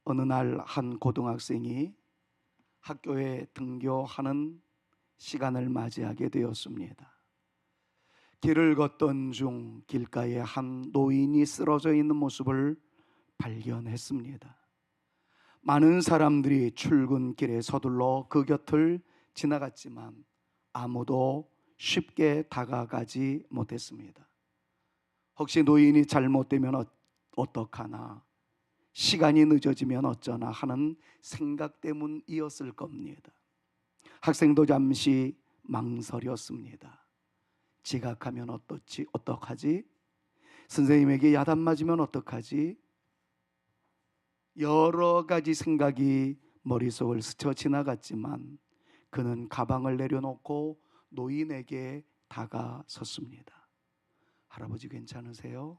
어느 날 한 고등학생이 학교에 등교하는 시간을 맞이하게 되었습니다. 길을 걷던 중 길가에 한 노인이 쓰러져 있는 모습을 발견했습니다. 많은 사람들이 출근길에 서둘러 그 곁을 지나갔지만 아무도 쉽게 다가가지 못했습니다. 혹시 노인이 잘못되면 어떡하나, 시간이 늦어지면 어쩌나 하는 생각 때문이었을 겁니다. 학생도 잠시 망설였습니다. 지각하면 어떡하지? 선생님에게 야단 맞으면 어떡하지? 여러 가지 생각이 머릿속을 스쳐 지나갔지만 그는 가방을 내려놓고 노인에게 다가섰습니다. 할아버지 괜찮으세요?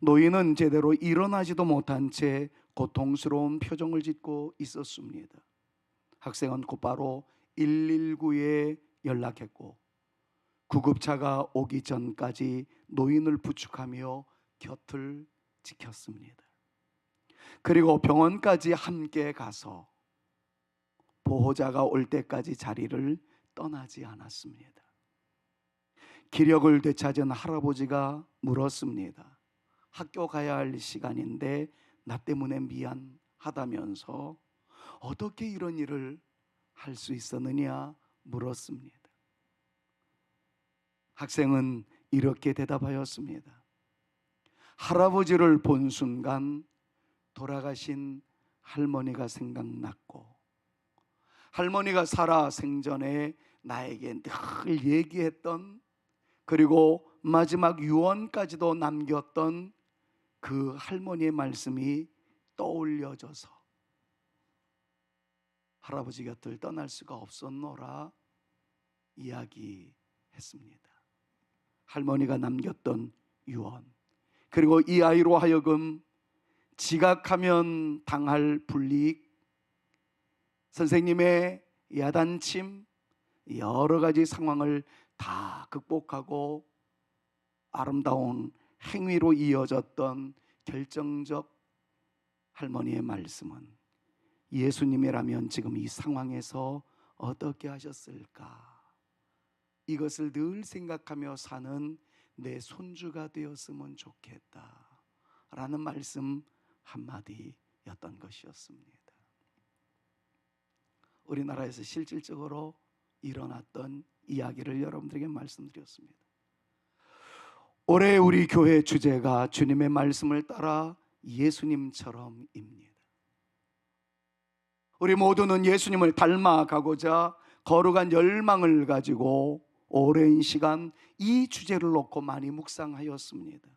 노인은 제대로 일어나지도 못한 채 고통스러운 표정을 짓고 있었습니다. 학생은 곧바로 119에 연락했고 구급차가 오기 전까지 노인을 부축하며 곁을 지켰습니다. 그리고 병원까지 함께 가서 보호자가 올 때까지 자리를 떠나지 않았습니다. 기력을 되찾은 할아버지가 물었습니다. 학교 가야 할 시간인데 나 때문에 미안하다면서 어떻게 이런 일을 할 수 있었느냐 물었습니다. 학생은 이렇게 대답하였습니다. 할아버지를 본 순간 돌아가신 할머니가 생각났고, 할머니가 살아 생전에 나에게 늘 얘기했던, 그리고 마지막 유언까지도 남겼던 그 할머니의 말씀이 떠올려져서 할아버지 곁을 떠날 수가 없었노라 이야기했습니다. 할머니가 남겼던 유언, 그리고 이 아이로 하여금 지각하면 당할 불이익, 선생님의 야단침, 여러 가지 상황을 다 극복하고 아름다운 행위로 이어졌던 결정적 할머니의 말씀은 예수님이라면 지금 이 상황에서 어떻게 하셨을까? 이것을 늘 생각하며 사는 내 손주가 되었으면 좋겠다 라는 말씀 한마디였던 것이었습니다. 우리나라에서 실질적으로 일어났던 이야기를 여러분들에게 말씀드렸습니다. 올해 우리 교회 주제가 주님의 말씀을 따라 예수님처럼입니다. 우리 모두는 예수님을 닮아가고자 거룩한 열망을 가지고 오랜 시간 이 주제를 놓고 많이 묵상하였습니다.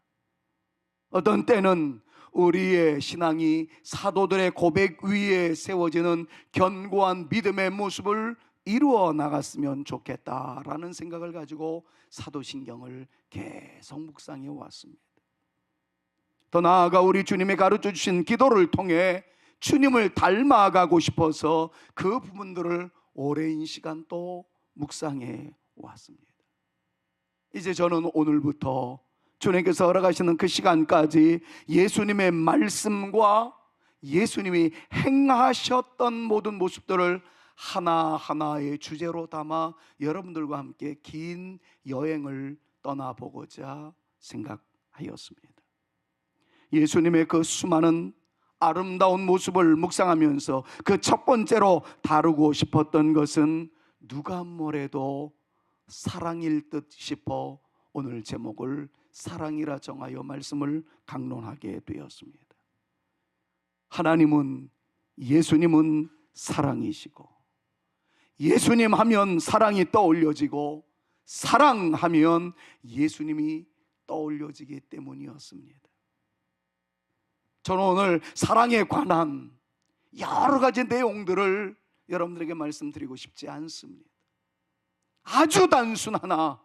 어떤 때는 우리의 신앙이 사도들의 고백 위에 세워지는 견고한 믿음의 모습을 이루어 나갔으면 좋겠다라는 생각을 가지고 사도신경을 계속 묵상해 왔습니다. 더 나아가 우리 주님이 가르쳐 주신 기도를 통해 주님을 닮아가고 싶어서 그 부분들을 오랜 시간 또 묵상해 왔습니다. 이제 저는 오늘부터 주님께서 허락하시는 그 시간까지 예수님의 말씀과 예수님이 행하셨던 모든 모습들을 하나하나의 주제로 담아 여러분들과 함께 긴 여행을 떠나보고자 생각하였습니다. 예수님의 그 수많은 아름다운 모습을 묵상하면서 그 첫 번째로 다루고 싶었던 것은 누가 뭐래도 사랑일 듯 싶어 오늘 제목을 사랑이라 정하여 말씀을 강론하게 되었습니다. 하나님은, 예수님은 사랑이시고 예수님 하면 사랑이 떠올려지고 사랑하면 예수님이 떠올려지기 때문이었습니다. 저는 오늘 사랑에 관한 여러 가지 내용들을 여러분들에게 말씀드리고 싶지 않습니다. 아주 단순하나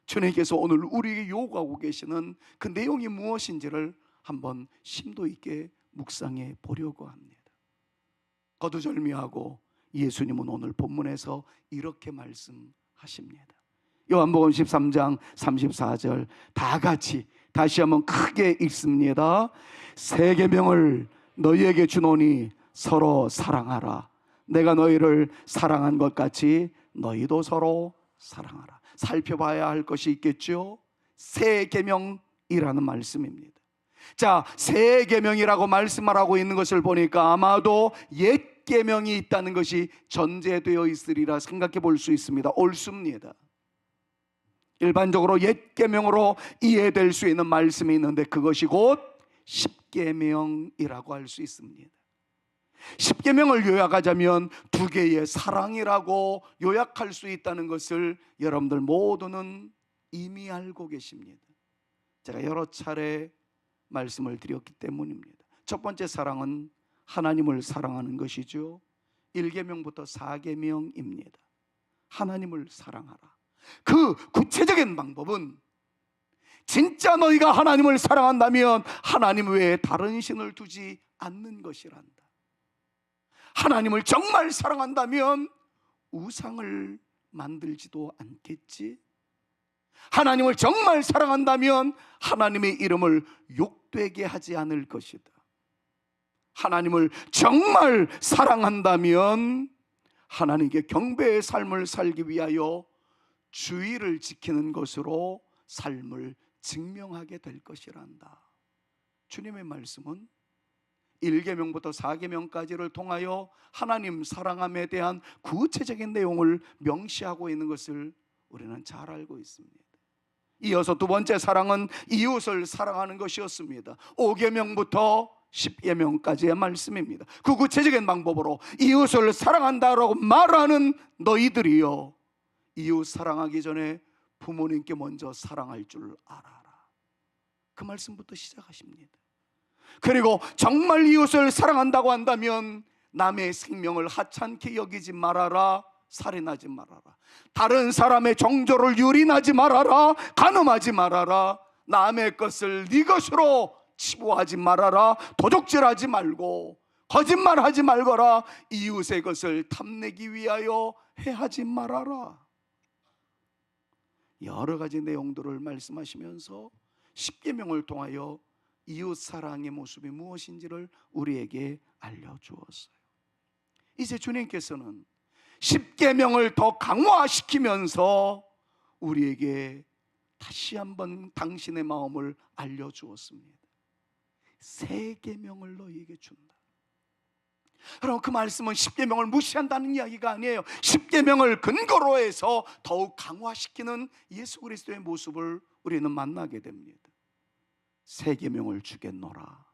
주님께서 오늘 우리에게 요구하고 계시는 그 내용이 무엇인지를 한번 심도 있게 묵상해 보려고 합니다. 거두절미하고 예수님은 오늘 본문에서 이렇게 말씀하십니다. 요한복음 13장 34절 다 같이 다시 한번 크게 읽습니다. 새 계명을 너희에게 주노니 서로 사랑하라. 내가 너희를 사랑한 것 같이 너희도 서로 사랑하라. 살펴봐야 할 것이 있겠죠. 새 계명이라는 말씀입니다. 자, 새 계명이라고 말씀하고 있는 것을 보니까 아마도 옛 계명이 있다는 것이 전제되어 있으리라 생각해 볼 수 있습니다. 옳습니다. 일반적으로 옛 계명으로 이해될 수 있는 말씀이 있는데 그것이 곧 십계명이라고 할 수 있습니다. 십계명을 요약하자면 두 개의 사랑이라고 요약할 수 있다는 것을 여러분들 모두는 이미 알고 계십니다. 제가 여러 차례 말씀을 드렸기 때문입니다. 첫 번째 사랑은 하나님을 사랑하는 것이죠. 1계명부터 4계명입니다. 하나님을 사랑하라. 그 구체적인 방법은 진짜 너희가 하나님을 사랑한다면 하나님 외에 다른 신을 두지 않는 것이란다. 하나님을 정말 사랑한다면 우상을 만들지도 않겠지. 하나님을 정말 사랑한다면 하나님의 이름을 욕되게 하지 않을 것이다. 하나님을 정말 사랑한다면 하나님께 경배의 삶을 살기 위하여 주의를 지키는 것으로 삶을 증명하게 될 것이란다. 주님의 말씀은 1계명부터 4계명까지를 통하여 하나님 사랑함에 대한 구체적인 내용을 명시하고 있는 것을 우리는 잘 알고 있습니다. 이어서 두 번째 사랑은 이웃을 사랑하는 것이었습니다. 5계명부터 10계명까지의 말씀입니다. 그 구체적인 방법으로 이웃을 사랑한다라고 말하는 너희들이요, 이웃 사랑하기 전에 부모님께 먼저 사랑할 줄 알아라. 그 말씀부터 시작하십니다. 그리고 정말 이웃을 사랑한다고 한다면 남의 생명을 하찮게 여기지 말아라. 살인하지 말아라. 다른 사람의 정조를 유린하지 말아라. 간음하지 말아라. 남의 것을 네 것으로 치부하지 말아라. 도적질하지 말고 거짓말하지 말거라. 이웃의 것을 탐내기 위하여 해하지 말아라. 여러 가지 내용들을 말씀하시면서 십계명을 통하여 이웃 사랑의 모습이 무엇인지를 우리에게 알려주었어요. 이제 주님께서는 십계명을 더 강화시키면서 우리에게 다시 한번 당신의 마음을 알려주었습니다. 새 계명을 너희에게 준다. 여러분, 그 말씀은 십계명을 무시한다는 이야기가 아니에요. 십계명을 근거로 해서 더욱 강화시키는 예수 그리스도의 모습을 우리는 만나게 됩니다. 새 계명을 주겠노라.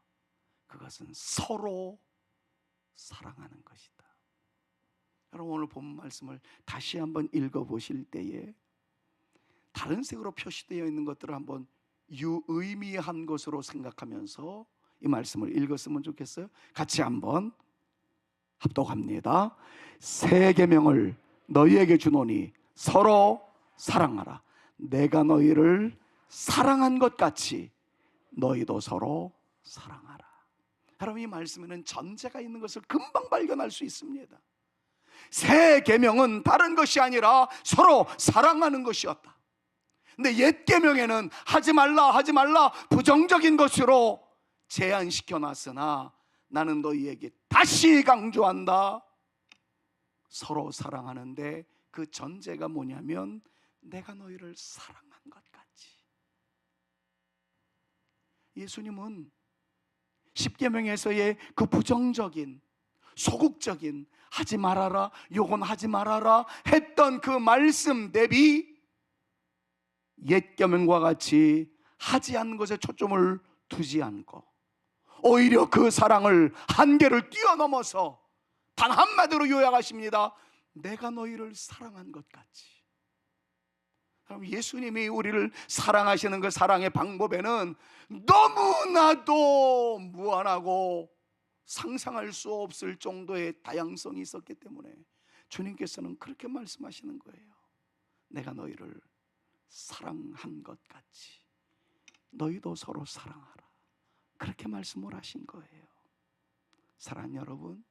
그것은 서로 사랑하는 것이다. 여러분, 오늘 본 말씀을 다시 한번 읽어보실 때에 다른 색으로 표시되어 있는 것들을 한번 유의미한 것으로 생각하면서 이 말씀을 읽었으면 좋겠어요. 같이 한번 합독합니다. 새 계명을 너희에게 주노니 서로 사랑하라. 내가 너희를 사랑한 것 같이 너희도 서로 사랑하라. 여러분, 이 말씀에는 전제가 있는 것을 금방 발견할 수 있습니다. 새 계명은 다른 것이 아니라 서로 사랑하는 것이었다. 근데 옛 계명에는 하지 말라 하지 말라 부정적인 것으로 제한시켜 놨으나 나는 너희에게 다시 강조한다. 서로 사랑하는데 그 전제가 뭐냐면 내가 너희를 사랑한 것 같이. 예수님은 십계명에서의 그 부정적인 소극적인 하지 말아라, 요건 하지 말아라 했던 그 말씀 대비 옛 계명과 같이 하지 않는 것에 초점을 두지 않고 오히려 그 사랑을 한계를 뛰어넘어서 단 한마디로 요약하십니다. 내가 너희를 사랑한 것 같이. 예수님이 우리를 사랑하시는 그 사랑의 방법에는 너무나도 무한하고 상상할 수 없을 정도의 다양성이 있었기 때문에 주님께서는 그렇게 말씀하시는 거예요. 내가 너희를 사랑한 것 같이 너희도 서로 사랑하라. 그렇게 말씀을 하신 거예요. 사랑하는 여러분,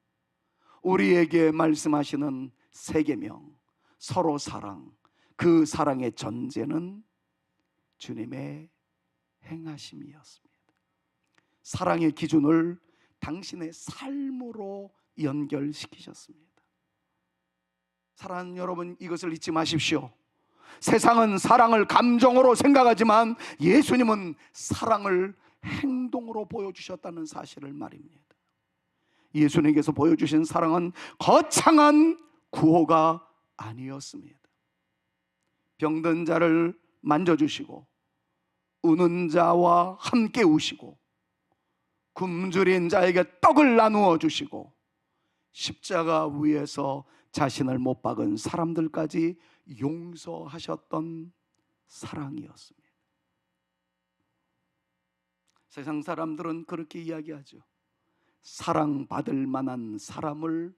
우리에게 말씀하시는 새 계명, 서로 사랑, 그 사랑의 전제는 주님의 행하심이었습니다. 사랑의 기준을 당신의 삶으로 연결시키셨습니다. 사랑하는 여러분, 이것을 잊지 마십시오. 세상은 사랑을 감정으로 생각하지만 예수님은 사랑을 행동으로 보여주셨다는 사실을 말입니다. 예수님께서 보여주신 사랑은 거창한 구호가 아니었습니다. 병든 자를 만져주시고 우는 자와 함께 우시고 굶주린 자에게 떡을 나누어 주시고 십자가 위에서 자신을 못 박은 사람들까지 용서하셨던 사랑이었습니다. 세상 사람들은 그렇게 이야기하죠. 사랑받을 만한 사람을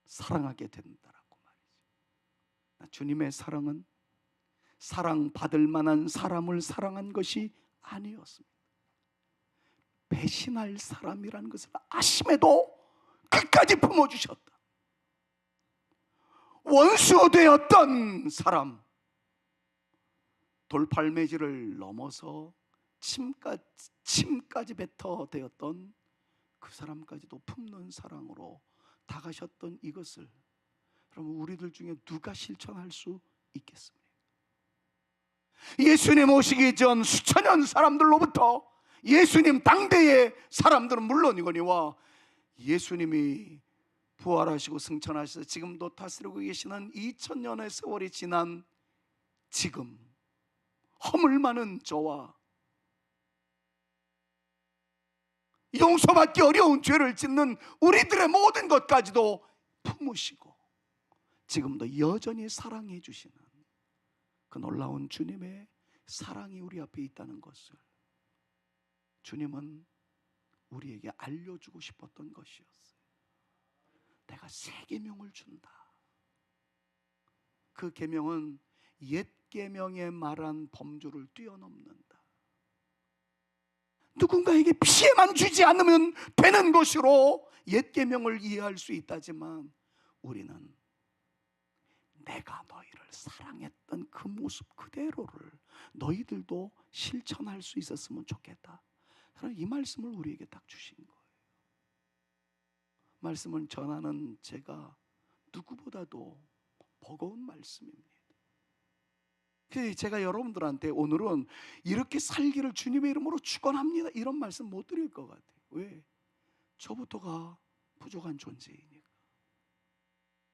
사랑하게 된다라고 말이죠. 주님의 사랑은 사랑받을 만한 사람을 사랑한 것이 아니었습니다. 배신할 사람이라는 것을 아심에도 끝까지 품어주셨다. 원수 되었던 사람, 돌팔매질을 넘어서 침까지 뱉어대었던 그 사람까지도 품는 사랑으로 다가셨던 이것을 그러면 우리들 중에 누가 실천할 수 있겠습니까? 예수님 오시기 전 수천년 사람들로부터 예수님 당대의 사람들은 물론이거니와 예수님이 부활하시고 승천하셔서 지금도 다스리고 계시는 2000년의 세월이 지난 지금 허물 많은 저와 용서받기 어려운 죄를 짓는 우리들의 모든 것까지도 품으시고 지금도 여전히 사랑해 주시는 그 놀라운 주님의 사랑이 우리 앞에 있다는 것을 주님은 우리에게 알려주고 싶었던 것이었어요. 내가 새 계명을 준다. 그 계명은 옛 계명에 말한 범주를 뛰어넘는다. 누군가에게 피해만 주지 않으면 되는 것으로 옛 계명을 이해할 수 있다지만 우리는 내가 너희를 사랑했던 그 모습 그대로를 너희들도 실천할 수 있었으면 좋겠다. 이 말씀을 우리에게 딱 주신 거예요. 말씀을 전하는 제가 누구보다도 버거운 말씀입니다. 그래서 제가 여러분들한테 오늘은 이렇게 살기를 주님의 이름으로 축원합니다 이런 말씀 못 드릴 것 같아요. 왜? 저부터가 부족한 존재이니까.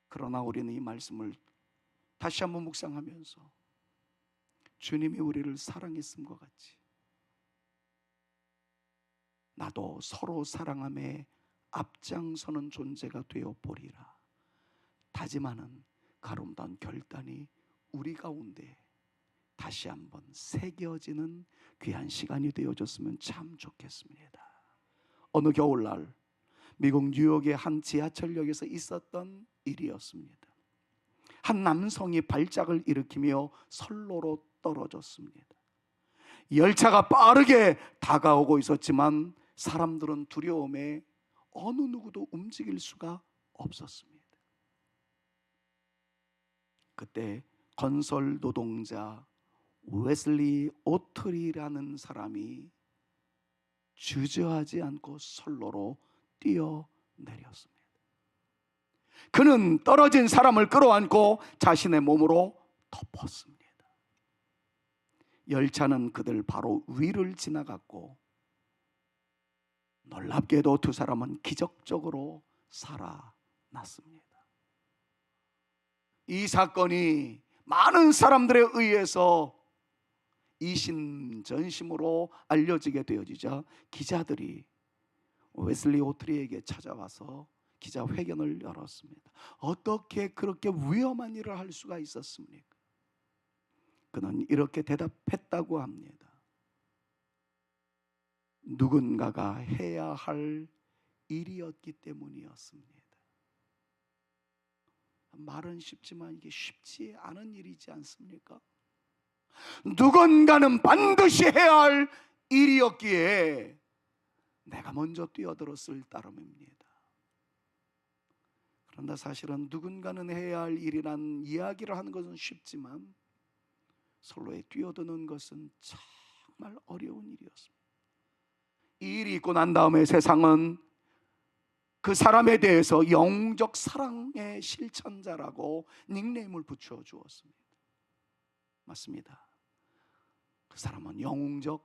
그러나 우리는 이 말씀을 다시 한번 묵상하면서 주님이 우리를 사랑했음과 같이 나도 서로 사랑함에 앞장서는 존재가 되어 보리라 다짐하는 아름다운 결단이 우리 가운데 다시 한번 새겨지는 귀한 시간이 되어줬으면 참 좋겠습니다. 어느 겨울날 미국 뉴욕의 한 지하철역에서 있었던 일이었습니다. 한 남성이 발작을 일으키며 선로로 떨어졌습니다. 열차가 빠르게 다가오고 있었지만 사람들은 두려움에 어느 누구도 움직일 수가 없었습니다. 그때 건설 노동자 웨슬리 오트리라는 사람이 주저하지 않고 선로로 뛰어내렸습니다. 그는 떨어진 사람을 끌어안고 자신의 몸으로 덮었습니다. 열차는 그들 바로 위를 지나갔고 놀랍게도 두 사람은 기적적으로 살아났습니다. 이 사건이 많은 사람들에 의해서 이심전심으로 알려지게 되어지자 기자들이 웨슬리 오트리에게 찾아와서 기자회견을 열었습니다. 어떻게 그렇게 위험한 일을 할 수가 있었습니까? 그는 이렇게 대답했다고 합니다. 누군가가 해야 할 일이었기 때문이었습니다. 말은 쉽지만 이게 쉽지 않은 일이지 않습니까? 누군가는 반드시 해야 할 일이었기에 내가 먼저 뛰어들었을 따름입니다. 그런데 사실은 누군가는 해야 할 일이란 이야기를 하는 것은 쉽지만 선로에 뛰어드는 것은 정말 어려운 일이었습니다. 이 일이 있고 난 다음에 세상은 그 사람에 대해서 영적 사랑의 실천자라고 닉네임을 붙여 주었습니다. 맞습니다. 그 사람은 영적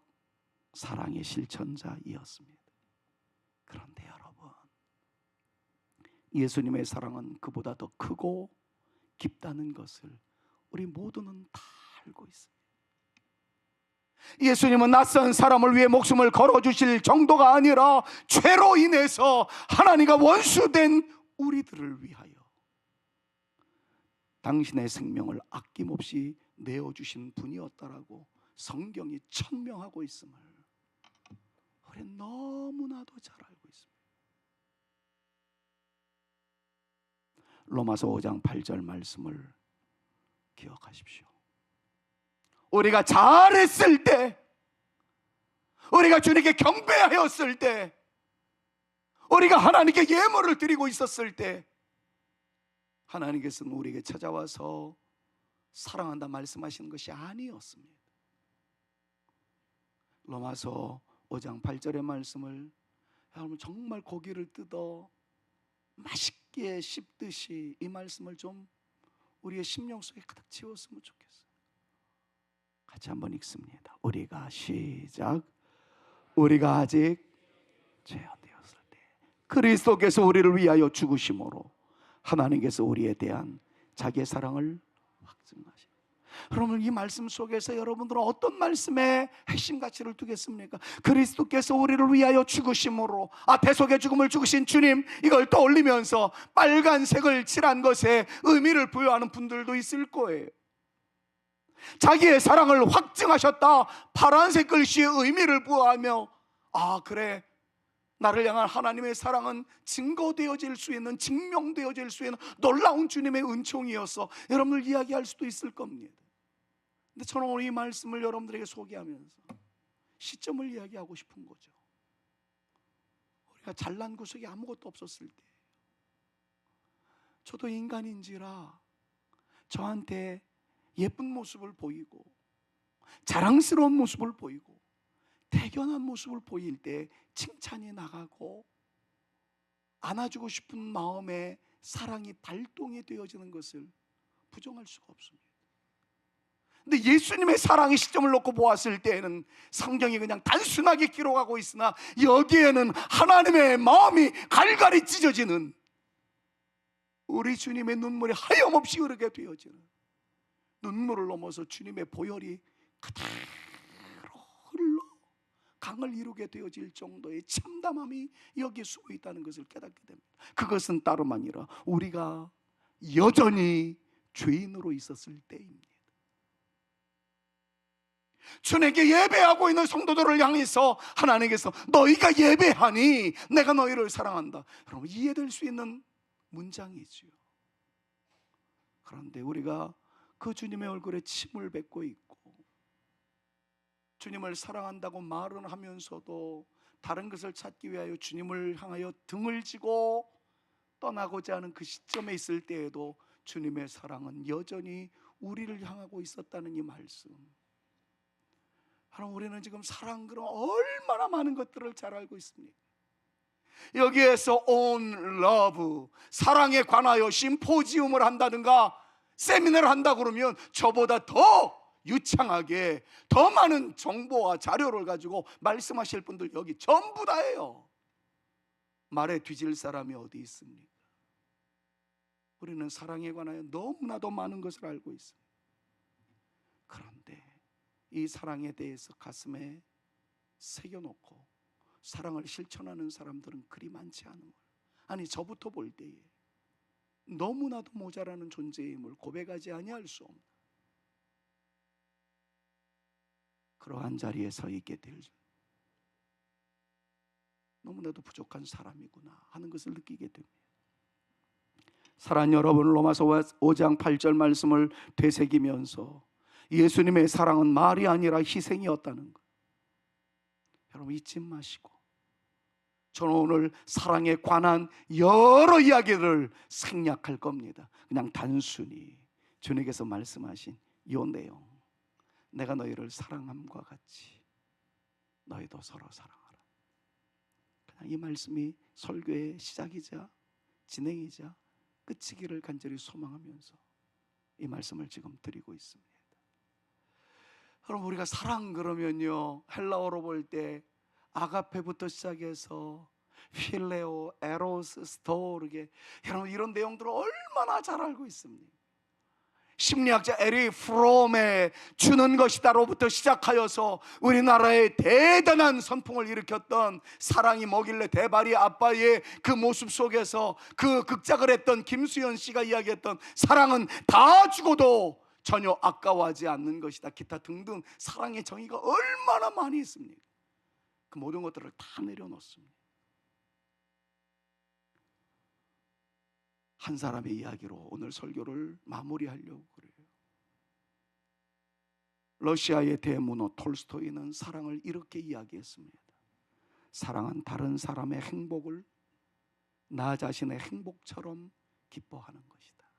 사랑의 실천자이었습니다. 그런데 여러분, 예수님의 사랑은 그보다 더 크고 깊다는 것을 우리 모두는 다 알고 있습니다. 예수님은 낯선 사람을 위해 목숨을 걸어주실 정도가 아니라 죄로 인해서 하나님과 원수된 우리들을 위하여 당신의 생명을 아낌없이 내어주신 분이었다라고 성경이 천명하고 있음을 우리는 너무나도 잘 알고 있습니다. 로마서 5장 8절 말씀을 기억하십시오. 우리가 잘했을 때, 우리가 주님께 경배하였을 때, 우리가 하나님께 예물을 드리고 있었을 때 하나님께서는 우리에게 찾아와서 사랑한다 말씀하시는 것이 아니었습니다. 로마서 5장 8절의 말씀을 여러분 정말 고기를 뜯어 맛있게 씹듯이 이 말씀을 좀 우리의 심령 속에 가득 채웠으면 좋겠어요. 같이 한번 읽습니다. 우리가 시작. 우리가 아직 죄인되었을 때 그리스도께서 우리를 위하여 죽으심으로 하나님께서 우리에 대한 자기의 사랑을 확증하시고. 여러분, 이 말씀 속에서 여러분들은 어떤 말씀에 핵심 가치를 두겠습니까? 그리스도께서 우리를 위하여 죽으심으로, 대속의 죽음을 죽으신 주님, 이걸 떠올리면서 빨간색을 칠한 것에 의미를 부여하는 분들도 있을 거예요. 자기의 사랑을 확증하셨다, 파란색 글씨의 의미를 부여하며 그래, 나를 향한 하나님의 사랑은 증거되어질 수 있는, 증명되어질 수 있는 놀라운 주님의 은총이어서 여러분들 이야기할 수도 있을 겁니다. 근데 저는 오늘 이 말씀을 여러분들에게 소개하면서 시점을 이야기하고 싶은 거죠. 우리가 잘난 구석이 아무것도 없었을 때, 저도 인간인지라 저한테 예쁜 모습을 보이고 자랑스러운 모습을 보이고 대견한 모습을 보일 때 칭찬이 나가고 안아주고 싶은 마음에 사랑이 발동이 되어지는 것을 부정할 수가 없습니다. 근데 예수님의 사랑의 시점을 놓고 보았을 때에는 성경이 그냥 단순하게 기록하고 있으나 여기에는 하나님의 마음이 갈갈이 찢어지는, 우리 주님의 눈물이 하염없이 흐르게 되어지는, 눈물을 넘어서 주님의 보혈이 그대로 흘러 강을 이루게 되어질 정도의 참담함이 여기에 숨어 있다는 것을 깨닫게 됩니다. 그것은 따로 아니라 우리가 여전히 죄인으로 있었을 때입니다. 주님께 예배하고 있는 성도들을 향해서 하나님께서 너희가 예배하니 내가 너희를 사랑한다, 여러분 이해될 수 있는 문장이지요. 그런데 우리가 그 주님의 얼굴에 침을 뱉고 있고 주님을 사랑한다고 말은 하면서도 다른 것을 찾기 위하여 주님을 향하여 등을 지고 떠나고자 하는 그 시점에 있을 때에도 주님의 사랑은 여전히 우리를 향하고 있었다는 이 말씀. 바로 우리는 지금 사랑, 그럼 얼마나 많은 것들을 잘 알고 있습니다. 여기에서 on love, 사랑에 관하여 심포지움을 한다든가 세미나를 한다 그러면 저보다 더 유창하게 더 많은 정보와 자료를 가지고 말씀하실 분들 여기 전부 다예요. 말에 뒤질 사람이 어디 있습니까? 우리는 사랑에 관하여 너무나도 많은 것을 알고 있습니다. 그런데 이 사랑에 대해서 가슴에 새겨놓고 사랑을 실천하는 사람들은 그리 많지 않은 거예요. 아니, 저부터 볼 때에 너무나도 모자라는 존재임을 고백하지 아니할 수 없는 그러한 자리에 서 있게 될, 너무나도 부족한 사람이구나 하는 것을 느끼게 됩니다. 사랑하는 여러분, 로마서 5장 8절 말씀을 되새기면서 예수님의 사랑은 말이 아니라 희생이었다는 것 여러분 잊지 마시고, 저는 오늘 사랑에 관한 여러 이야기를 생략할 겁니다. 그냥 단순히 주님께서 말씀하신 이 내용, 내가 너희를 사랑함과 같이 너희도 서로 사랑하라. 이 말씀이 설교의 시작이자 진행이자 끝이기를 간절히 소망하면서 이 말씀을 지금 드리고 있습니다. 그럼 우리가 사랑 그러면요, 헬라어로 볼 때 아가페부터 시작해서 필레오, 에로스, 스토르게, 여러분 이런 내용들을 얼마나 잘 알고 있습니까? 심리학자 에리 프롬의 주는 것이다로부터 시작하여서 우리나라에 대단한 선풍을 일으켰던 사랑이 뭐길래 대바리 아빠의 그 모습 속에서 그 극작을 했던 김수현 씨가 이야기했던 사랑은 다 주고도 전혀 아까워하지 않는 것이다, 기타 등등 사랑의 정의가 얼마나 많이 있습니까? 그 모든 것들을 다 내려놓습니다. 한 사람의 이야기로 오늘 설교를 마무리하려고 그래요. 러시아의 대문호 톨스토이는 사랑을 이렇게 이야기했습니다. 사랑은 다른 사람의 행복을 나 자신의 행복처럼 기뻐하는 것이다.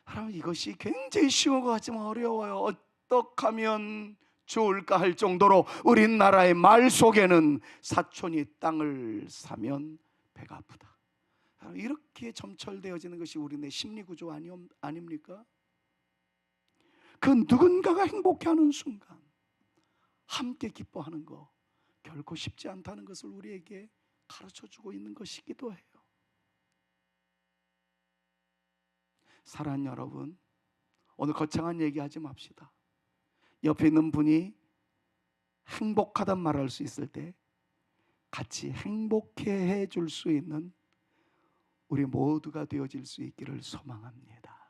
여러분, 이것이 굉장히 쉬운 것 같지만 어려워요. 어떻게 하면 좋을까 할 정도로 우리나라의 말 속에는 사촌이 땅을 사면 배가 아프다, 이렇게 점철되어지는 것이 우리네 심리구조 아닙니까? 그 누군가가 행복해하는 순간 함께 기뻐하는 거 결코 쉽지 않다는 것을 우리에게 가르쳐주고 있는 것이기도 해요. 사랑하는 여러분, 오늘 거창한 얘기하지 맙시다. 옆에 있는 분이 행복하단 말할 수 있을 때 같이 행복해 해줄 수 있는 우리 모두가 되어질 수 있기를 소망합니다.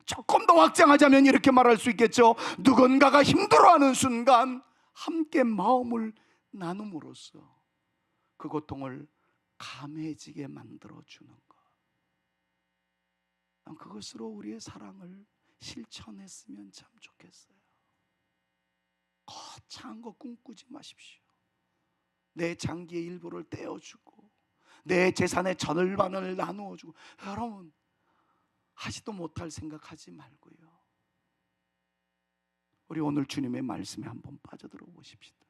조금 더 확장하자면 이렇게 말할 수 있겠죠. 누군가가 힘들어하는 순간 함께 마음을 나눔으로써 그 고통을 감해지게 만들어주는 것, 그것으로 우리의 사랑을 실천했으면 참 좋겠어요. 거창한 거 꿈꾸지 마십시오. 내 장기의 일부를 떼어주고 내 재산의 절반을 나누어주고, 여러분 하지도 못할 생각하지 말고요, 우리 오늘 주님의 말씀에 한번 빠져들어 보십시다.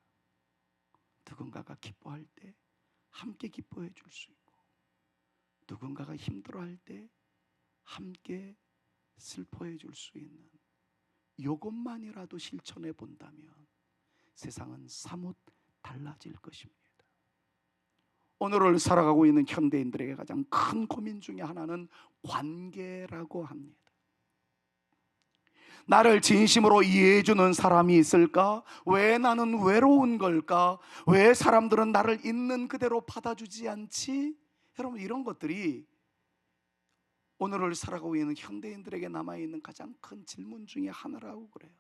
누군가가 기뻐할 때 함께 기뻐해 줄 수 있고, 누군가가 힘들어할 때 함께 슬퍼해 줄 수 있는 이것만이라도 실천해 본다면 세상은 사뭇 달라질 것입니다. 오늘을 살아가고 있는 현대인들에게 가장 큰 고민 중에 하나는 관계라고 합니다. 나를 진심으로 이해해주는 사람이 있을까? 왜 나는 외로운 걸까? 왜 사람들은 나를 있는 그대로 받아주지 않지? 여러분, 이런 것들이 오늘을 살아가고 있는 현대인들에게 남아있는 가장 큰 질문 중에 하나라고 그래요.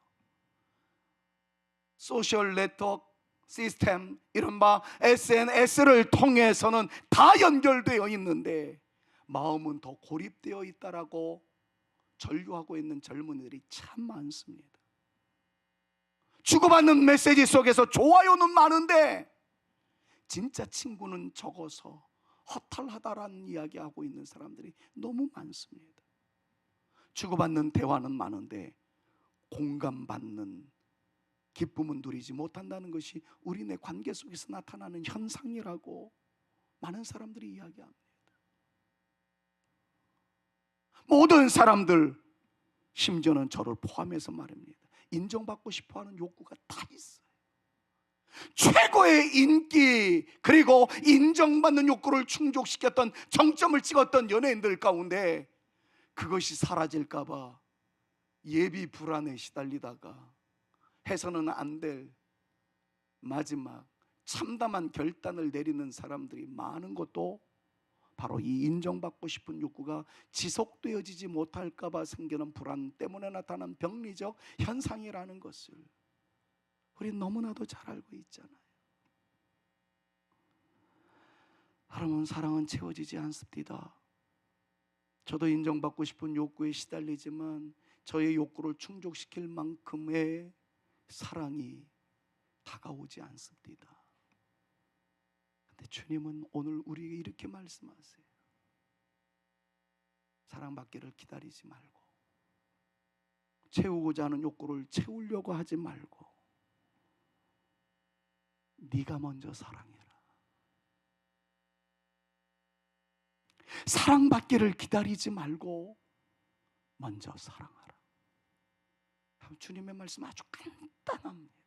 소셜 네트워크 시스템, 이른바 SNS를 통해서는 다 연결되어 있는데 마음은 더 고립되어 있다라고 전류하고 있는 젊은이들이 참 많습니다. 주고받는 메시지 속에서 좋아요는 많은데 진짜 친구는 적어서 허탈하다라는 이야기하고 있는 사람들이 너무 많습니다. 주고받는 대화는 많은데 공감받는 기쁨은 누리지 못한다는 것이 우리네 관계 속에서 나타나는 현상이라고 많은 사람들이 이야기합니다. 모든 사람들, 심지어는 저를 포함해서 말입니다, 인정받고 싶어하는 욕구가 다 있어요. 최고의 인기 그리고 인정받는 욕구를 충족시켰던 정점을 찍었던 연예인들 가운데 그것이 사라질까 봐 예비 불안에 시달리다가 해서는 안 될 마지막 참담한 결단을 내리는 사람들이 많은 것도 바로 이 인정받고 싶은 욕구가 지속되어지지 못할까 봐 생기는 불안 때문에 나타난 병리적 현상이라는 것을 우리 너무나도 잘 알고 있잖아요. 여러분, 사랑은 채워지지 않습니다. 저도 인정받고 싶은 욕구에 시달리지만 저의 욕구를 충족시킬 만큼의 사랑이 다가오지 않습니다. 근데 주님은 오늘 우리에게 이렇게 말씀하세요. 사랑받기를 기다리지 말고, 채우고자 하는 욕구를 채우려고 하지 말고, 네가 먼저 사랑해라. 사랑받기를 기다리지 말고 먼저 사랑하라. 주님의 말씀 아주 간단합니다.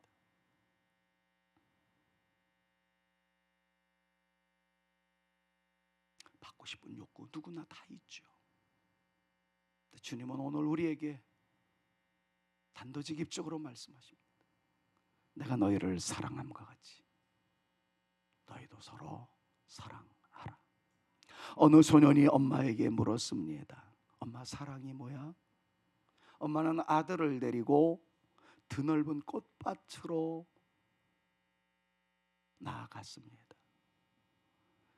받고 싶은 욕구 누구나 다 있죠. 주님은 오늘 우리에게 단도직입적으로 말씀하십니다. 내가 너희를 사랑함과 같이 너희도 서로 사랑하라. 어느 소년이 엄마에게 물었습니다. 엄마, 사랑이 뭐야? 엄마는 아들을 데리고 드넓은 꽃밭으로 나아갔습니다.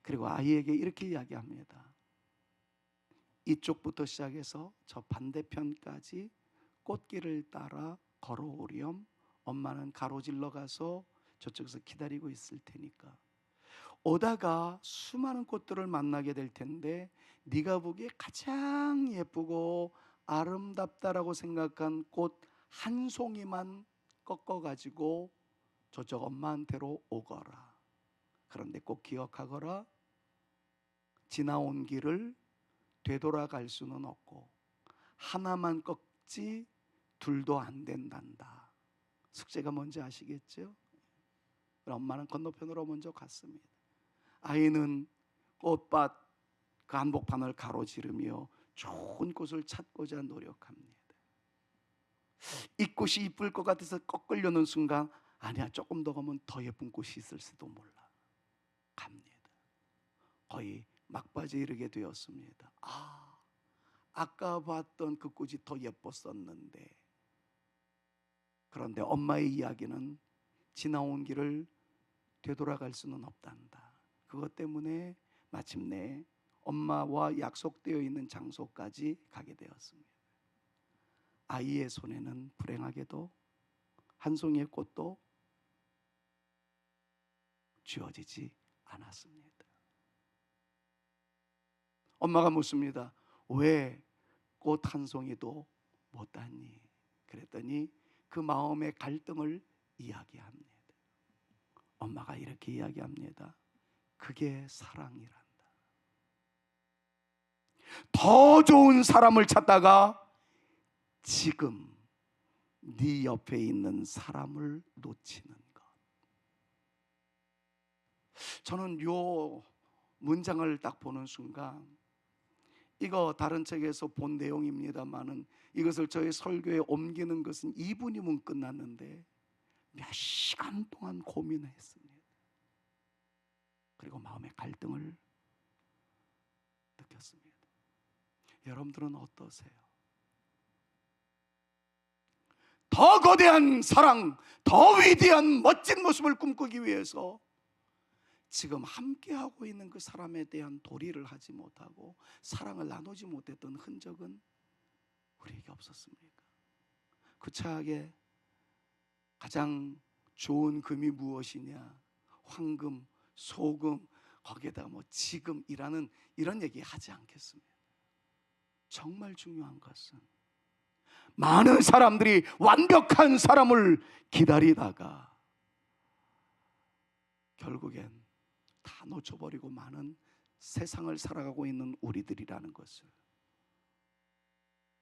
그리고 아이에게 이렇게 이야기합니다. 이쪽부터 시작해서 저 반대편까지 꽃길을 따라 걸어오렴. 엄마는 가로질러 가서 저쪽에서 기다리고 있을 테니까. 오다가 수많은 꽃들을 만나게 될 텐데 네가 보기에 가장 예쁘고 아름답다라고 생각한 꽃 한 송이만 꺾어가지고 저쪽 엄마한테로 오거라. 그런데 꼭 기억하거라. 지나온 길을 되돌아갈 수는 없고 하나만 꺾지 둘도 안 된단다. 숙제가 뭔지 아시겠죠? 엄마는 건너편으로 먼저 갔습니다. 아이는 꽃밭 그 한복판을 가로지르며 좋은 꽃을 찾고자 노력합니다. 이 꽃이 이쁠 것 같아서 꺾으려는 순간, 아니야, 조금 더 가면 더 예쁜 꽃이 있을지도 몰라. 갑니다. 거의 막바지에 이르게 되었습니다. 아까 봤던 그 꽃이 더 예뻤었는데. 그런데 엄마의 이야기는 지나온 길을 되돌아갈 수는 없단다. 그것 때문에 마침내 엄마와 약속되어 있는 장소까지 가게 되었습니다. 아이의 손에는 불행하게도 한 송이의 꽃도 쥐어지지 않았습니다. 엄마가 묻습니다. 왜 꽃 한 송이도 못 땄니? 그랬더니 그 마음의 갈등을 이야기합니다. 엄마가 이렇게 이야기합니다. 그게 사랑이란다. 더 좋은 사람을 찾다가 지금 네 옆에 있는 사람을 놓치는 것. 저는 요 문장을 딱 보는 순간, 이거 다른 책에서 본 내용입니다만은 이것을 저의 설교에 옮기는 것은 2분이면 끝났는데 몇 시간 동안 고민했습니다. 그리고 마음의 갈등을 느꼈습니다. 여러분들은 어떠세요? 더 거대한 사랑, 더 위대한 멋진 모습을 꿈꾸기 위해서 지금 함께하고 있는 그 사람에 대한 도리를 하지 못하고 사랑을 나누지 못했던 흔적은 우리에게 없었습니까? 구차하게 가장 좋은 금이 무엇이냐, 황금, 소금, 거기에다 뭐 지금이라는 이런 얘기 하지 않겠습니다. 정말 중요한 것은 많은 사람들이 완벽한 사람을 기다리다가 결국엔 다 놓쳐버리고 많은 세상을 살아가고 있는 우리들이라는 것을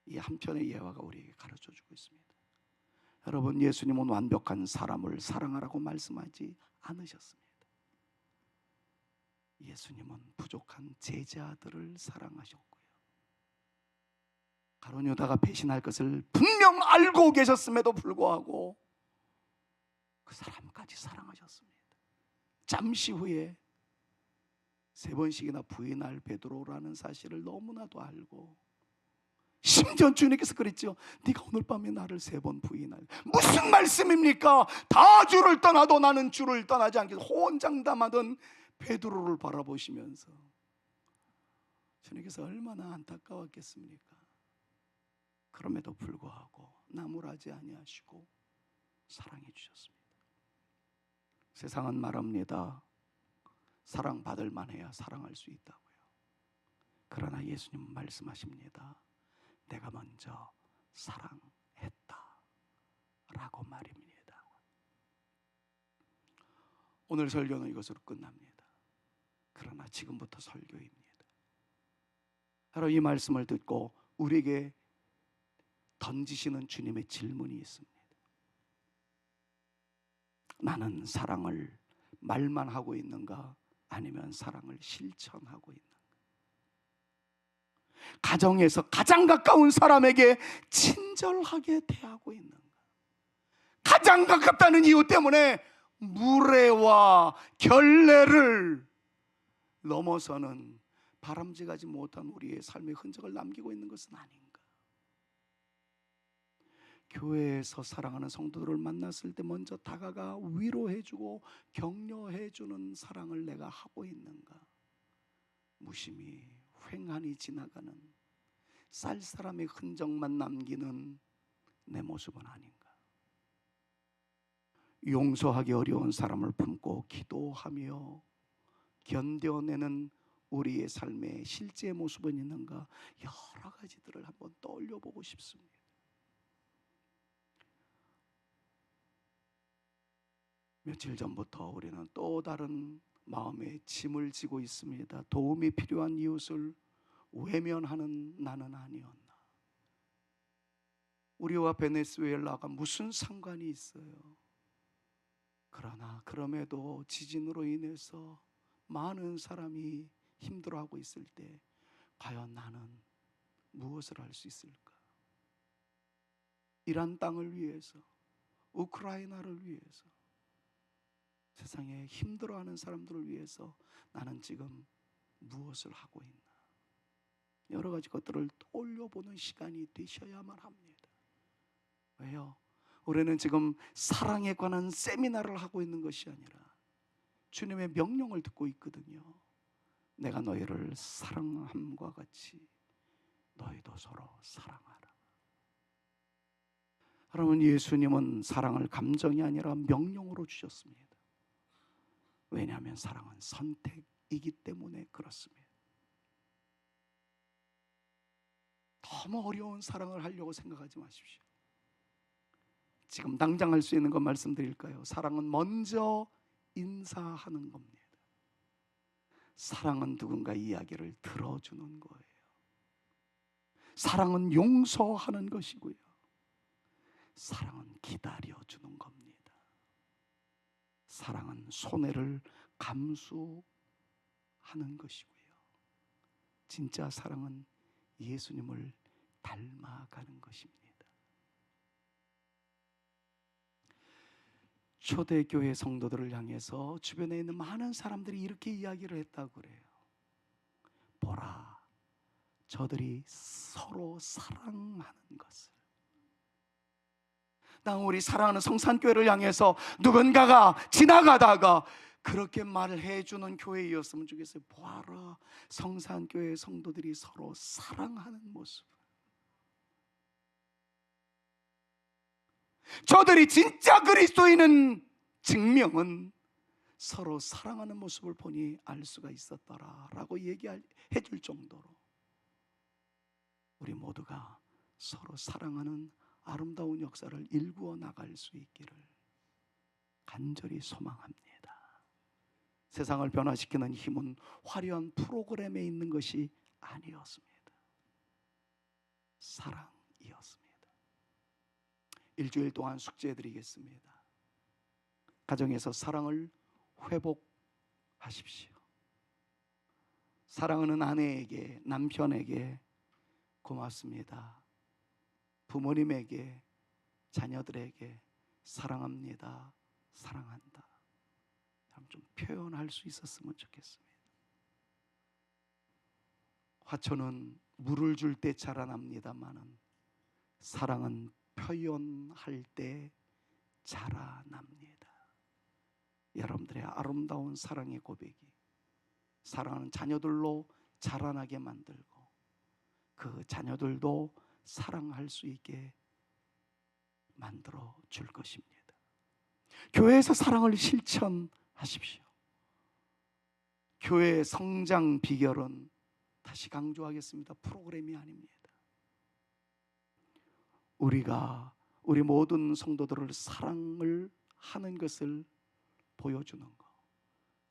이 한편의 예화가 우리에게 가르쳐주고 있습니다. 여러분, 예수님은 완벽한 사람을 사랑하라고 말씀하지 않으셨습니다. 예수님은 부족한 제자들을 사랑하셨고요, 가룟 유다가 배신할 것을 분명 알고 계셨음에도 불구하고 그 사람까지 사랑하셨습니다. 잠시 후에 3번씩이나 부인할 베드로라는 사실을 너무나도 알고, 심지어 주님께서 그랬죠. 네가 오늘 밤에 나를 3번 부인할. 무슨 말씀입니까? 다 주를 떠나도 나는 주를 떠나지 않겠다. 호언장담하던 베드로를 바라보시면서 주님께서 얼마나 안타까웠겠습니까? 그럼에도 불구하고 나무라지 아니하시고 사랑해 주셨습니다. 세상은 말합니다. 사랑받을 만해야 사랑할 수 있다고요. 그러나 예수님은 말씀하십니다. 내가 먼저 사랑했다 라고 말입니다. 오늘 설교는 이것으로 끝납니다. 그러나 지금부터 설교입니다. 바로 이 말씀을 듣고 우리에게 던지시는 주님의 질문이 있습니다. 나는 사랑을 말만 하고 있는가? 아니면 사랑을 실천하고 있는가? 가정에서 가장 가까운 사람에게 친절하게 대하고 있는가? 가장 가깝다는 이유 때문에 무례와 결례를 넘어서는 바람직하지 못한 우리의 삶의 흔적을 남기고 있는 것은 아닌가? 교회에서 사랑하는 성도들을 만났을 때 먼저 다가가 위로해주고 격려해주는 사랑을 내가 하고 있는가? 무심히 횡하니 지나가는 쌀사람의 흔적만 남기는 내 모습은 아닌가? 용서하기 어려운 사람을 품고 기도하며 견뎌내는 우리의 삶의 실제 모습은 있는가? 여러 가지들을 한번 떠올려 보고 싶습니다. 며칠 전부터 우리는 또 다른 마음의 짐을 지고 있습니다. 도움이 필요한 이웃을 외면하는 나는 아니었나? 우리와 베네수엘라가 무슨 상관이 있어요? 그러나 그럼에도 지진으로 인해서 많은 사람이 힘들어하고 있을 때 과연 나는 무엇을 할 수 있을까? 이란 땅을 위해서, 우크라이나를 위해서, 세상에 힘들어하는 사람들을 위해서 나는 지금 무엇을 하고 있나? 여러 가지 것들을 떠올려보는 시간이 되셔야만 합니다. 왜요? 우리는 지금 사랑에 관한 세미나를 하고 있는 것이 아니라 주님의 명령을 듣고 있거든요. 내가 너희를 사랑함과 같이 너희도 서로 사랑하라. 여러분, 예수님은 사랑을 감정이 아니라 명령으로 주셨습니다. 왜냐하면 사랑은 선택이기 때문에 그렇습니다. 너무 어려운 사랑을 하려고 생각하지 마십시오. 지금 당장 할 수 있는 것 말씀드릴까요? 사랑은 먼저 인사하는 겁니다. 사랑은 누군가 이야기를 들어주는 거예요. 사랑은 용서하는 것이고요. 사랑은 기다려주는 겁니다. 사랑은 손해를 감수하는 것이고요. 진짜 사랑은 예수님을 닮아가는 것입니다. 초대교회 성도들을 향해서 주변에 있는 많은 사람들이 이렇게 이야기를 했다고 그래요. 보라, 저들이 서로 사랑하는 것을. 우리 사랑하는 성산교회를 향해서 누군가가 지나가다가 그렇게 말을 해주는 교회였으면 좋겠어요. 보아라, 성산교회 성도들이 서로 사랑하는 모습. 저들이 진짜 그리스도인은 증명은 서로 사랑하는 모습을 보니 알 수가 있었더라라고 얘기해 줄 정도로 우리 모두가 서로 사랑하는 아름다운 역사를 일구어 나갈 수 있기를 간절히 소망합니다. 세상을 변화시키는 힘은 화려한 프로그램에 있는 것이 아니었습니다. 사랑이었습니다. 일주일 동안 숙제해드리겠습니다. 가정에서 사랑을 회복하십시오. 사랑하는 아내에게, 남편에게 고맙습니다. 부모님에게, 자녀들에게 사랑합니다, 사랑한다. 좀 표현할 수 있었으면 좋겠습니다. 화초는 물을 줄 때 자라납니다마는 사랑은 표현할 때 자라납니다. 여러분들의 아름다운 사랑의 고백이 사랑하는 자녀들로 자라나게 만들고 그 자녀들도 사랑할 수 있게 만들어 줄 것입니다. 교회에서 사랑을 실천하십시오. 교회의 성장 비결은 다시 강조하겠습니다. 프로그램이 아닙니다. 우리 모든 성도들을 사랑을 하는 것을 보여주는 것.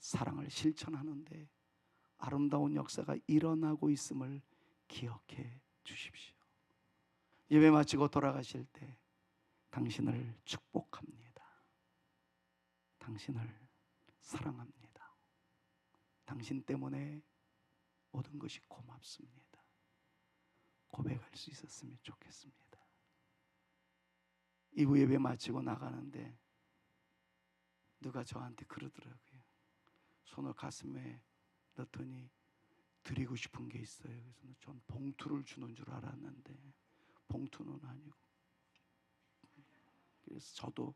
사랑을 실천하는데 아름다운 역사가 일어나고 있음을 기억해 주십시오. 예배 마치고 돌아가실 때 당신을 축복합니다. 당신을 사랑합니다. 당신 때문에 모든 것이 고맙습니다. 고백할 수 있었으면 좋겠습니다. 이후 예배 마치고 나가는데 누가 저한테 그러더라고요. 손을 가슴에 넣더니 드리고 싶은 게 있어요. 그래서 전 봉투를 주는 줄 알았는데 봉투는 아니고, 그래서 저도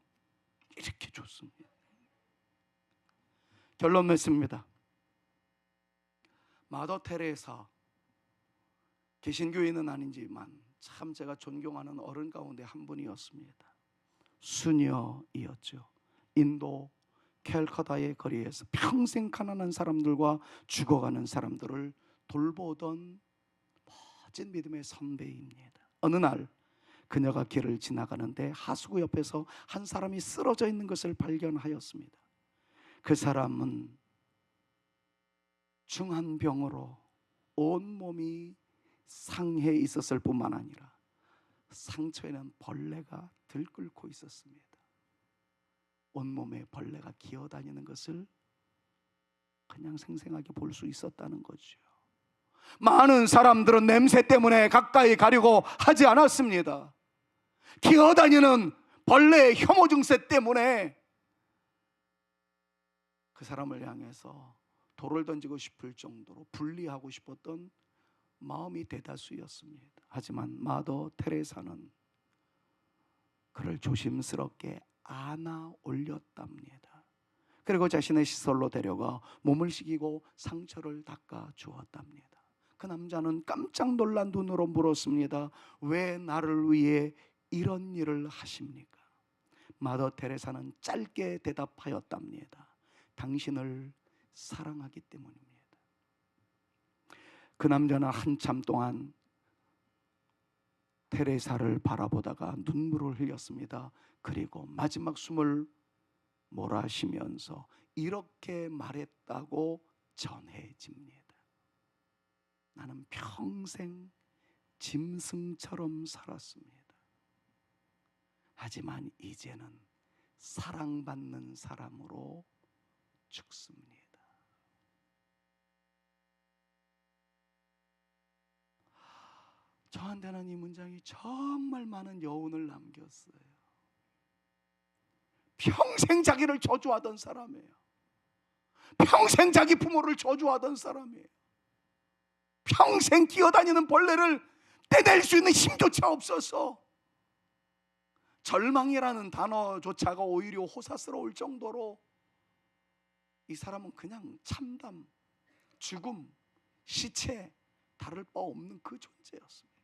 이렇게 줬습니다. 결론 맺습니다. 마더 테레사, 개신교인은 아니지만 참 제가 존경하는 어른 가운데 한 분이었습니다. 수녀이었죠. 인도 캘커다의 거리에서 평생 가난한 사람들과 죽어가는 사람들을 돌보던 멋진 믿음의 선배입니다. 어느 날 그녀가 길을 지나가는데 하수구 옆에서 한 사람이 쓰러져 있는 것을 발견하였습니다. 그 사람은 중한 병으로 온몸이 상해 있었을 뿐만 아니라 상처에는 벌레가 들끓고 있었습니다. 온몸에 벌레가 기어다니는 것을 그냥 생생하게 볼 수 있었다는 거죠. 많은 사람들은 냄새 때문에 가까이 가려고 하지 않았습니다. 기어다니는 벌레의 혐오 증세 때문에 그 사람을 향해서 돌을 던지고 싶을 정도로 분리하고 싶었던 마음이 대다수였습니다. 하지만 마더 테레사는 그를 조심스럽게 안아 올렸답니다. 그리고 자신의 시설로 데려가 몸을 식이고 상처를 닦아 주었답니다. 그 남자는 깜짝 놀란 눈으로 물었습니다. 왜 나를 위해 이런 일을 하십니까? 마더 테레사는 짧게 대답하였답니다. 당신을 사랑하기 때문입니다. 그 남자는 한참 동안 테레사를 바라보다가 눈물을 흘렸습니다. 그리고 마지막 숨을 몰아쉬면서 이렇게 말했다고 전해집니다. 나는 평생 짐승처럼 살았습니다. 하지만 이제는 사랑받는 사람으로 죽습니다. 저한테는 이 문장이 정말 많은 여운을 남겼어요. 평생 자기를 저주하던 사람이에요. 평생 자기 부모를 저주하던 사람이에요. 평생 기어다니는 벌레를 떼낼 수 있는 힘조차 없어서 절망이라는 단어조차가 오히려 호사스러울 정도로 이 사람은 그냥 참담, 죽음, 시체, 다를 바 없는 그 존재였습니다.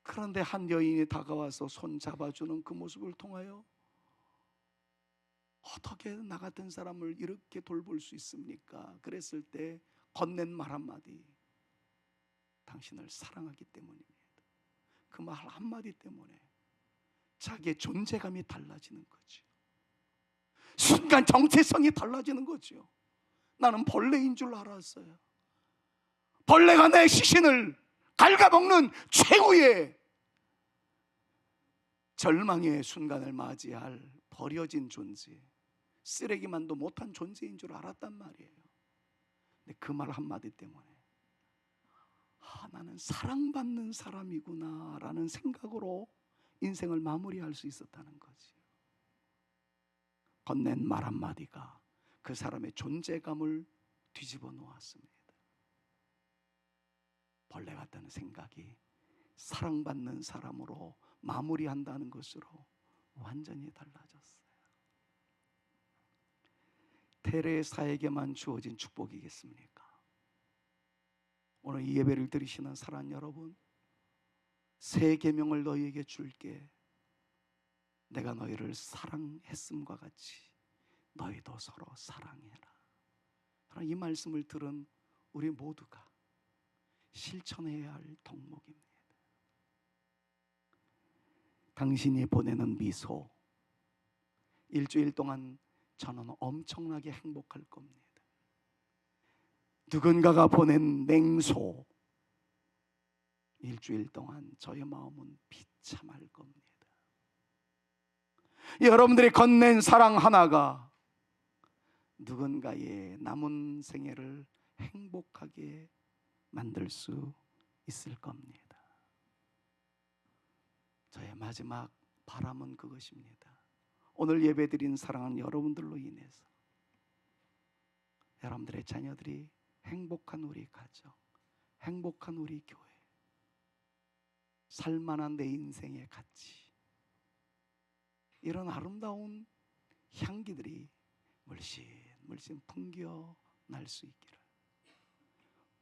그런데 한 여인이 다가와서 손 잡아주는 그 모습을 통하여 어떻게 나 같은 사람을 이렇게 돌볼 수 있습니까? 그랬을 때 건넨 말 한마디, 당신을 사랑하기 때문입니다. 그 말 한마디 때문에 자기의 존재감이 달라지는 거죠. 순간 정체성이 달라지는 거죠. 나는 벌레인 줄 알았어요. 벌레가 내 시신을 갉아먹는 최후의 절망의 순간을 맞이할 버려진 존재, 쓰레기만도 못한 존재인 줄 알았단 말이에요. 근데 그 말 한마디 때문에 나는 사랑받는 사람이구나 라는 생각으로 인생을 마무리할 수 있었다는 거지. 건넨 말 한마디가 그 사람의 존재감을 뒤집어 놓았습니다. 벌레 같다는 생각이 사랑받는 사람으로 마무리한다는 것으로 완전히 달라졌어요. 테레사에게만 주어진 축복이겠습니까? 오늘 이 예배를 들으시는 사랑하는 여러분, 새 계명을 너희에게 줄게. 내가 너희를 사랑했음과 같이 너희도 서로 사랑해라. 이 말씀을 들은 우리 모두가 실천해야 할 덕목입니다. 당신이 보내는 미소, 일주일 동안 저는 엄청나게 행복할 겁니다. 누군가가 보낸 냉소, 일주일 동안 저의 마음은 비참할 겁니다. 여러분들이 건넨 사랑 하나가 누군가의 남은 생애를 행복하게 만들 수 있을 겁니다. 저의 마지막 바람은 그것입니다. 오늘 예배드린 사랑하는 여러분들로 인해서 여러분들의 자녀들이 행복한 우리 가정, 행복한 우리 교회, 살만한 내 인생의 가치, 이런 아름다운 향기들이 물씬 물씬 풍겨 날 수 있기를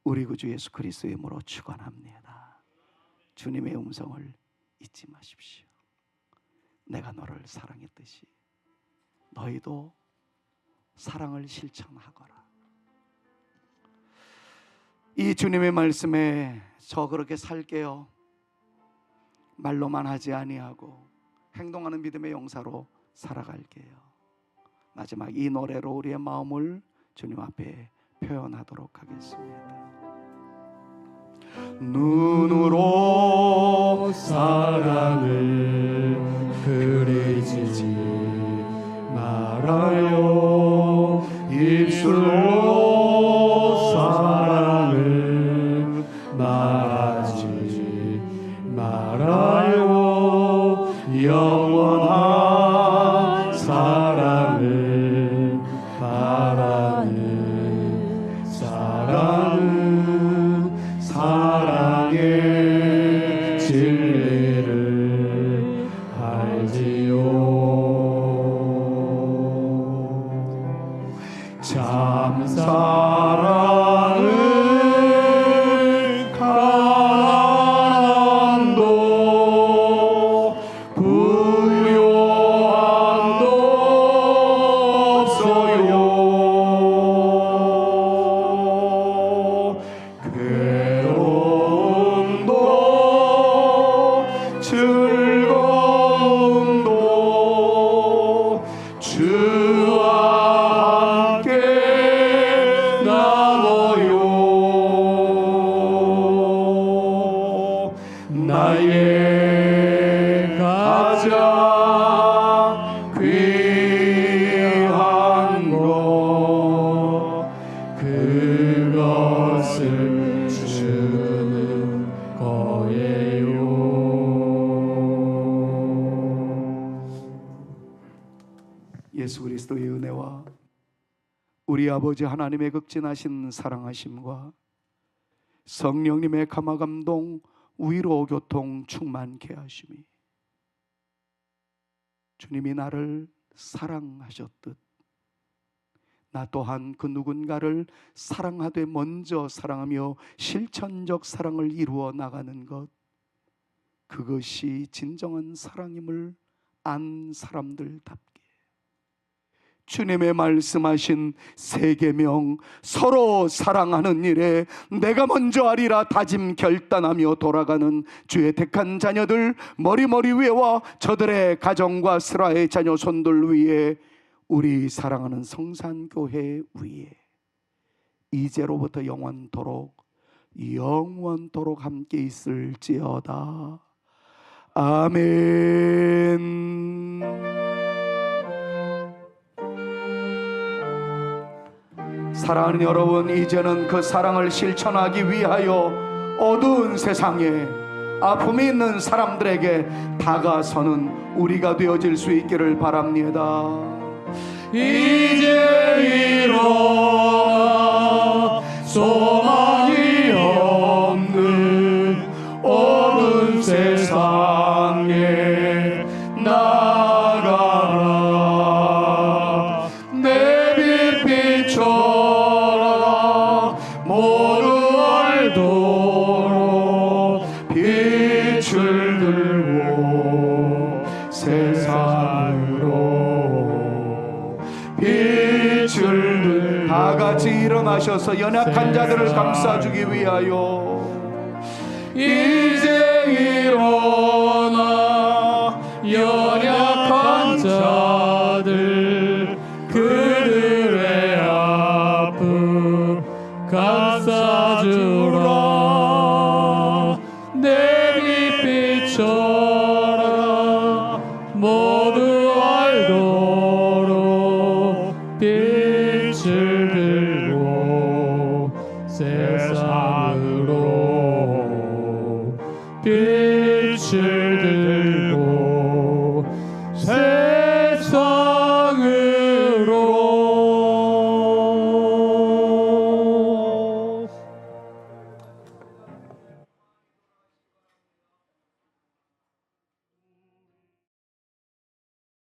우리 구주 예수 그리스도의 이름으로 축원합니다. 주님의 음성을 잊지 마십시오. 내가 너를 사랑했듯이 너희도 사랑을 실천하거라. 이 주님의 말씀에 저 그렇게 살게요, 말로만 하지 아니하고 행동하는 믿음의 용사로 살아갈게요. 마지막 이 노래로 우리의 마음을 주님 앞에 표현하도록 하겠습니다. 눈으로 사랑을 그리지 말아요. 입술로 사랑을 말하지 말아요. 영원한 사랑을 바라는 사랑은 사랑의 진리를 알지요. 참 사랑은 가난도 부요함도 없어요. 괴로움도 즐거움도 주와 함께 나눠요. 나의 가장 귀한 것 그것을 주는 거예요. 예수 그리스도의 은혜와 우리 아버지 하나님의 극진하신 사랑하심과 성령님의 감화감동 위로 교통 충만케 하심이 주님이 나를 사랑하셨듯 나 또한 그 누군가를 사랑하되 먼저 사랑하며 실천적 사랑을 이루어 나가는 것, 그것이 진정한 사랑임을 안 사람들답게 주님의 말씀하신 세 계명, 서로 사랑하는 일에 내가 먼저 하리라 다짐 결단하며 돌아가는 주의 택한 자녀들 머리머리 위에와 저들의 가정과 스라의 자녀 손들 위에, 우리 사랑하는 성산교회 위에 이제로부터 영원토록 함께 있을지어다. 아멘. 사랑하는 여러분, 이제는 그 사랑을 실천하기 위하여 어두운 세상에 아픔이 있는 사람들에게 다가서는 우리가 되어질 수 있기를 바랍니다. 이제 일어나 소망이 없는 어두운 세상에 나가라. 내 빛비춰라. 모두 알도록 빛을 들고 세상으로 빛을 다 같이 일어나셔서 연약한 자들을 감싸주기 위하여 이제 일어나 연약한 자들 그 전하라 모두 알도록 빛을 들고 세상으로 빛을